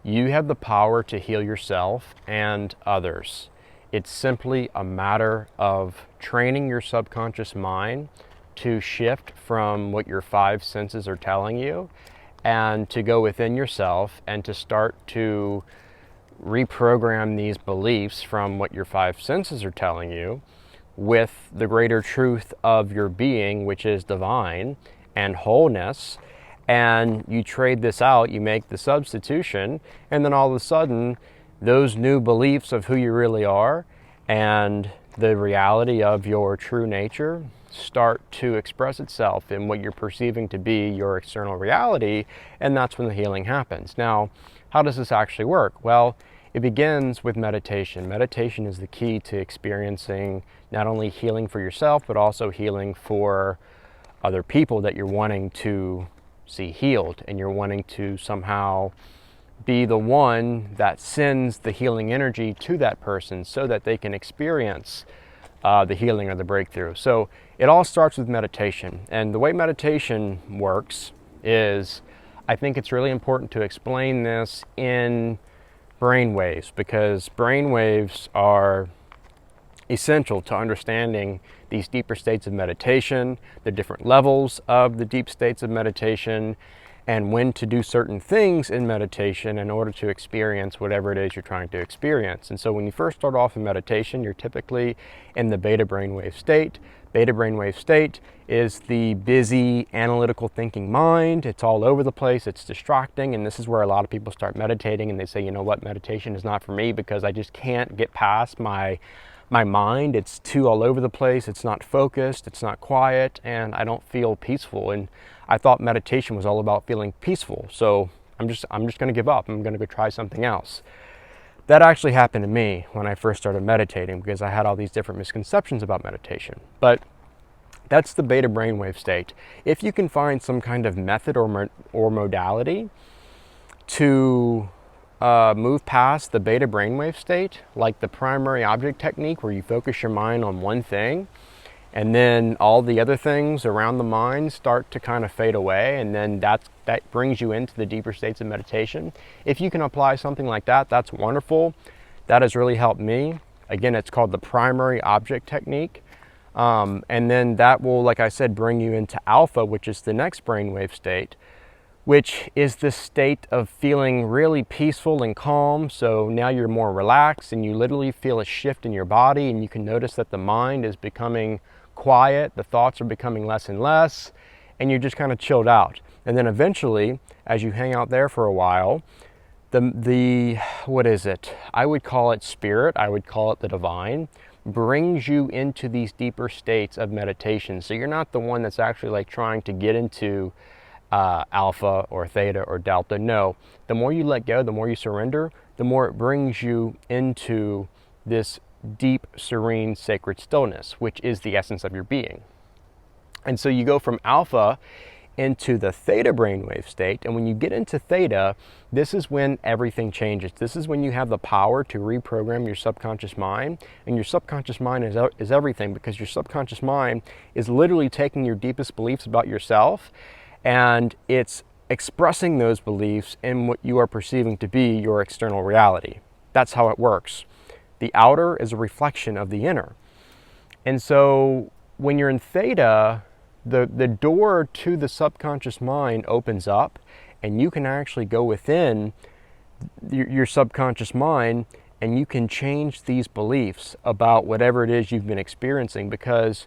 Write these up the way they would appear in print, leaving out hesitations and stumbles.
You have the power to heal yourself and others. It's simply a matter of training your subconscious mind to shift from what your five senses are telling you and to go within yourself and to start to reprogram these beliefs from what your five senses are telling you with the greater truth of your being, which is divine and wholeness. And you trade this out, you make the substitution, and then all of a sudden, those new beliefs of who you really are and the reality of your true nature start to express itself in what you're perceiving to be your external reality, and that's when the healing happens. Now, how does this actually work? Well, it begins with meditation. Meditation is the key to experiencing not only healing for yourself, but also healing for other people that you're wanting to see healed, and you're wanting to somehow be the one that sends the healing energy to that person so that they can experience the healing or the breakthrough. So it all starts with meditation. And the way meditation works is, I think it's really important to explain this in brain waves, because brain waves are essential to understanding these deeper states of meditation, the different levels of the deep states of meditation, and when to do certain things in meditation in order to experience whatever it is you're trying to experience. And so when you first start off in meditation, you're typically in the beta brainwave state. Beta brainwave state is the busy, analytical thinking mind. It's all over the place, it's distracting, and this is where a lot of people start meditating and they say, you know what, meditation is not for me because I just can't get past my mind. It's too all over the place, it's not focused, it's not quiet, and I don't feel peaceful. And I thought meditation was all about feeling peaceful, so I'm just going to give up. I'm going to go try something else. That actually happened to me when I first started meditating, because I had all these different misconceptions about meditation. But that's the beta brainwave state. If you can find some kind of method or modality to move past the beta brainwave state, like the primary object technique, where you focus your mind on one thing, and then all the other things around the mind start to kind of fade away, and then that brings you into the deeper states of meditation. If you can apply something like that, that's wonderful. That has really helped me. Again, it's called the primary object technique. And then that will, like I said, bring you into alpha, which is the next brainwave state, which is this state of feeling really peaceful and calm. So now you're more relaxed and you literally feel a shift in your body, and you can notice that the mind is becoming quiet, the thoughts are becoming less and less, and you're just kind of chilled out. And then eventually, as you hang out there for a while, the what is it? I would call it spirit, I would call it the divine, brings you into these deeper states of meditation. So you're not the one that's actually like trying to get into alpha or theta or delta. No, the more you let go, the more you surrender, the more it brings you into this deep, serene, sacred stillness, which is the essence of your being. And so you go from alpha into the theta brainwave state, and when you get into theta, this is when everything changes. This is when you have the power to reprogram your subconscious mind, and your subconscious mind is everything, because your subconscious mind is literally taking your deepest beliefs about yourself, and it's expressing those beliefs in what you are perceiving to be your external reality. That's how it works. The outer is a reflection of the inner. And so when you're in theta, the door to the subconscious mind opens up, and you can actually go within your subconscious mind, and you can change these beliefs about whatever it is you've been experiencing, because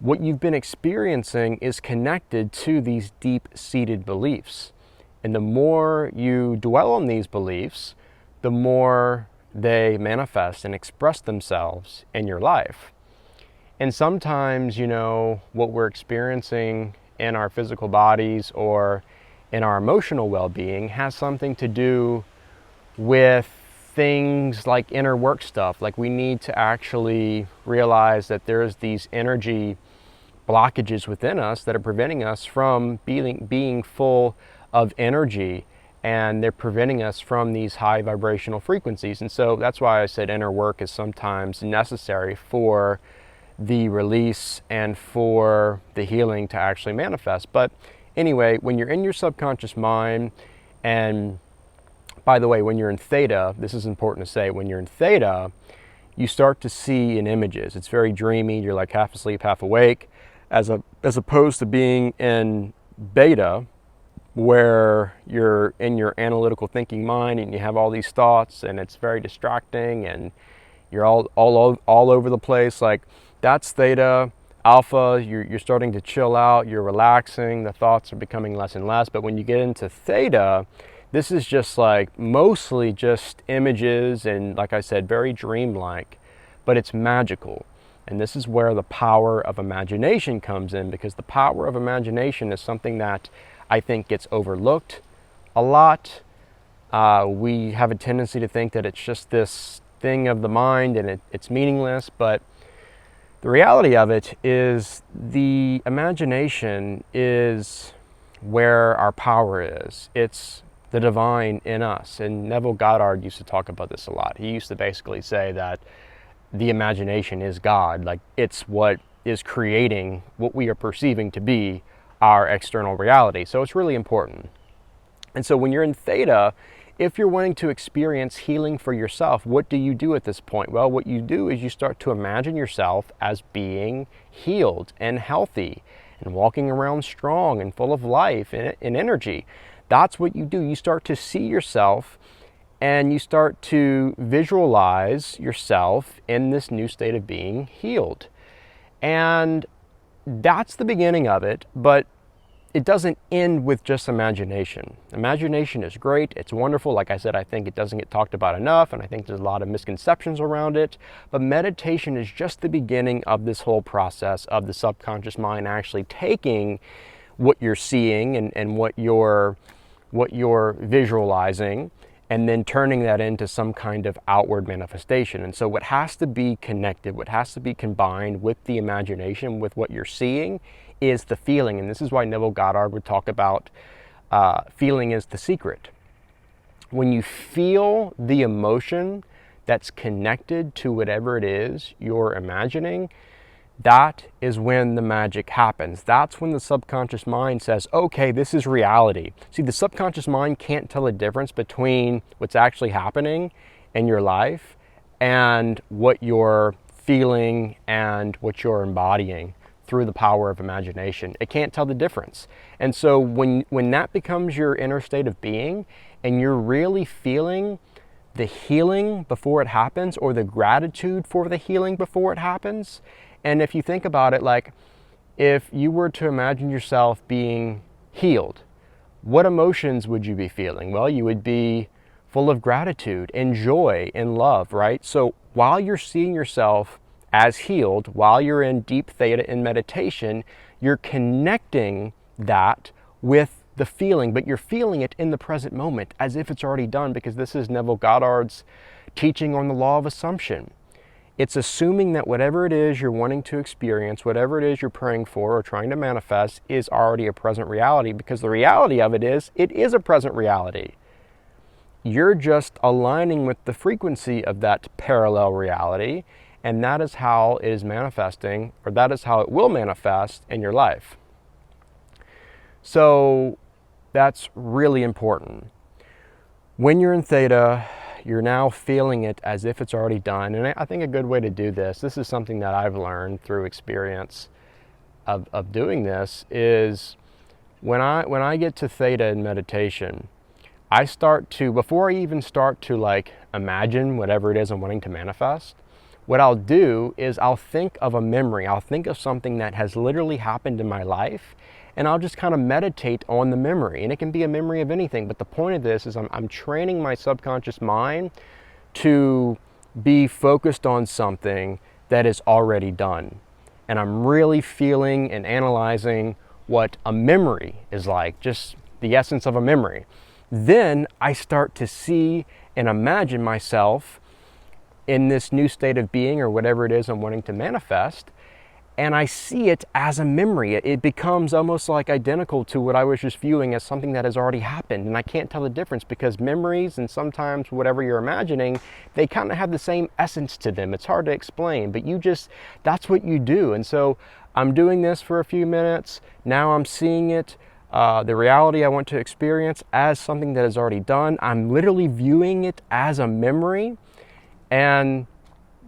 what you've been experiencing is connected to these deep-seated beliefs. And the more you dwell on these beliefs, the more they manifest and express themselves in your life. And sometimes, you know, what we're experiencing in our physical bodies or in our emotional well-being has something to do with things like inner work stuff. Like, we need to actually realize that there's these energy blockages within us that are preventing us from being full of energy, and they're preventing us from these high vibrational frequencies. And so that's why I said inner work is sometimes necessary for the release and for the healing to actually manifest. But anyway, when you're in your subconscious mind, and By the way, when you're in Theta, this is important to say, when you're in Theta, you start to see in images. It's very dreamy. You're like half asleep, half awake, as opposed to being in Beta, where you're in your analytical thinking mind and you have all these thoughts and it's very distracting and you're all over the place. Like, that's Theta. Alpha, you're starting to chill out, you're relaxing, the thoughts are becoming less and less. But when you get into Theta, this is just like mostly just images and, like I said, very dreamlike, but it's magical. And this is where the power of imagination comes in, because the power of imagination is something that I think gets overlooked a lot. We have a tendency to think that it's just this thing of the mind and it's meaningless, but the reality of it is the imagination is where our power is. It's the divine in us. And Neville Goddard used to talk about this a lot. He used to basically say that the imagination is God. Like, it's what is creating what we are perceiving to be our external reality. So it's really important. And so when you're in Theta, if you're wanting to experience healing for yourself, what do you do at this point? Well, what you do is you start to imagine yourself as being healed and healthy and walking around strong and full of life and energy. That's what you do. You start to see yourself and you start to visualize yourself in this new state of being healed. And that's the beginning of it, but it doesn't end with just imagination. Imagination is great, it's wonderful. Like I said, I think it doesn't get talked about enough, and I think there's a lot of misconceptions around it. But meditation is just the beginning of this whole process of the subconscious mind actually taking what you're seeing and what you're visualizing, and then turning that into some kind of outward manifestation. And so what has to be connected, what has to be combined with the imagination, with what you're seeing, is the feeling. And this is why Neville Goddard would talk about feeling is the secret. When you feel the emotion that's connected to whatever it is you're imagining, that is when the magic happens. That's when the subconscious mind says, okay, this is reality. See, the subconscious mind can't tell a difference between what's actually happening in your life and what you're feeling and what you're embodying through the power of imagination. It can't tell the difference. And so when that becomes your inner state of being and you're really feeling the healing before it happens, or the gratitude for the healing before it happens. And if you think about it, like if you were to imagine yourself being healed, what emotions would you be feeling? Well, you would be full of gratitude and joy and love, right? So while you're seeing yourself as healed, while you're in deep Theta in meditation, you're connecting that with the feeling, but you're feeling it in the present moment as if it's already done, because this is Neville Goddard's teaching on the law of assumption. It's assuming that whatever it is you're wanting to experience, whatever it is you're praying for or trying to manifest, is already a present reality, because the reality of it is a present reality. You're just aligning with the frequency of that parallel reality, and that is how it is manifesting, or that is how it will manifest in your life. So that's really important. When you're in Theta, you're now feeling it as if it's already done. And I think a good way to do this is something that I've learned through experience of doing this, is when I get to Theta in meditation, I start to, before I even start to like imagine whatever it is I'm wanting to manifest, what I'll do is I'll think of a memory. I'll think of something that has literally happened in my life, and I'll just kind of meditate on the memory. And it can be a memory of anything, but the point of this is I'm training my subconscious mind to be focused on something that is already done. And I'm really feeling and analyzing what a memory is like, just the essence of a memory. Then I start to see and imagine myself in this new state of being, or whatever it is I'm wanting to manifest, and I see it as a memory. It becomes almost like identical to what I was just viewing as something that has already happened, and I can't tell the difference, because memories and sometimes whatever you're imagining, they kind of have the same essence to them. It's hard to explain, but that's what you do. And so I'm doing this for a few minutes. Now I'm seeing it. the reality I want to experience as something that is already done. I'm literally viewing it as a memory, and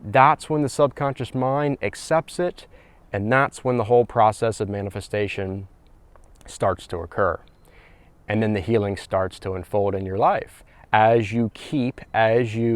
that's when the subconscious mind accepts it, and that's when the whole process of manifestation starts to occur. And then the healing starts to unfold in your life. As you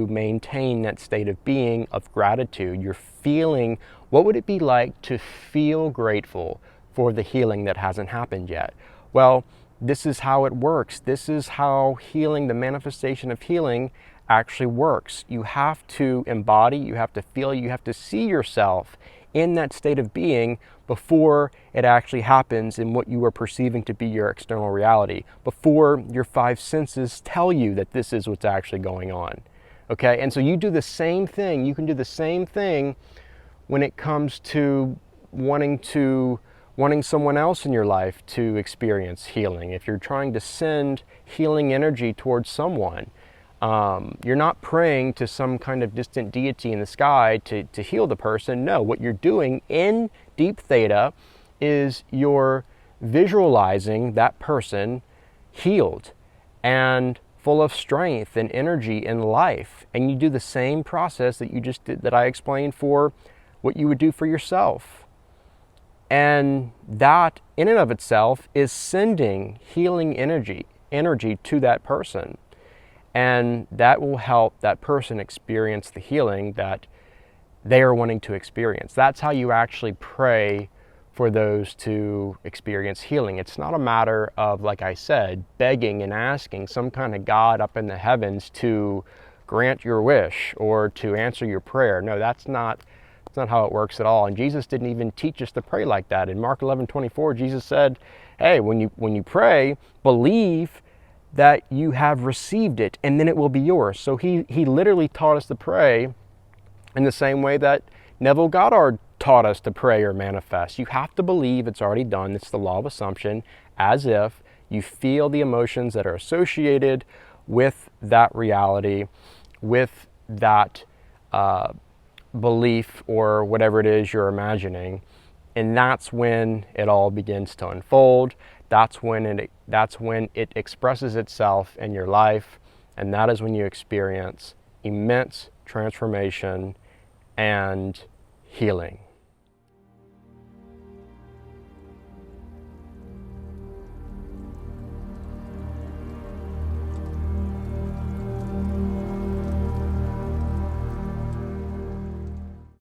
maintain that state of being, of gratitude, you're feeling, what would it be like to feel grateful for the healing that hasn't happened yet? Well, this is how it works. This is how healing, the manifestation of healing, actually works. You have to embody, you have to feel, you have to see yourself in that state of being before it actually happens in what you are perceiving to be your external reality, before your five senses tell you that this is what's actually going on. Okay, and so you do the same thing. You can do the same thing when it comes to wanting someone else in your life to experience healing. If you're trying to send healing energy towards someone, you're not praying to some kind of distant deity in the sky to heal the person. No, what you're doing in deep theta is you're visualizing that person healed and full of strength and energy and life. And you do the same process that you just did, that I explained for what you would do for yourself. And that in and of itself is sending healing energy to that person. And that will help that person experience the healing that they are wanting to experience. That's how you actually pray for those to experience healing. It's not a matter of, like I said, begging and asking some kind of God up in the heavens to grant your wish or to answer your prayer. No, that's not how it works at all. And Jesus didn't even teach us to pray like that. In Mark 11:24, Jesus said, hey, when you pray, believe that you have received it, and then it will be yours. So he literally taught us to pray in the same way that Neville Goddard taught us to pray or manifest. You have to believe it's already done. It's the law of assumption, as if you feel the emotions that are associated with that reality, with that belief or whatever it is you're imagining. And that's when it all begins to unfold. That's when it expresses itself in your life, and that is when you experience immense transformation and healing.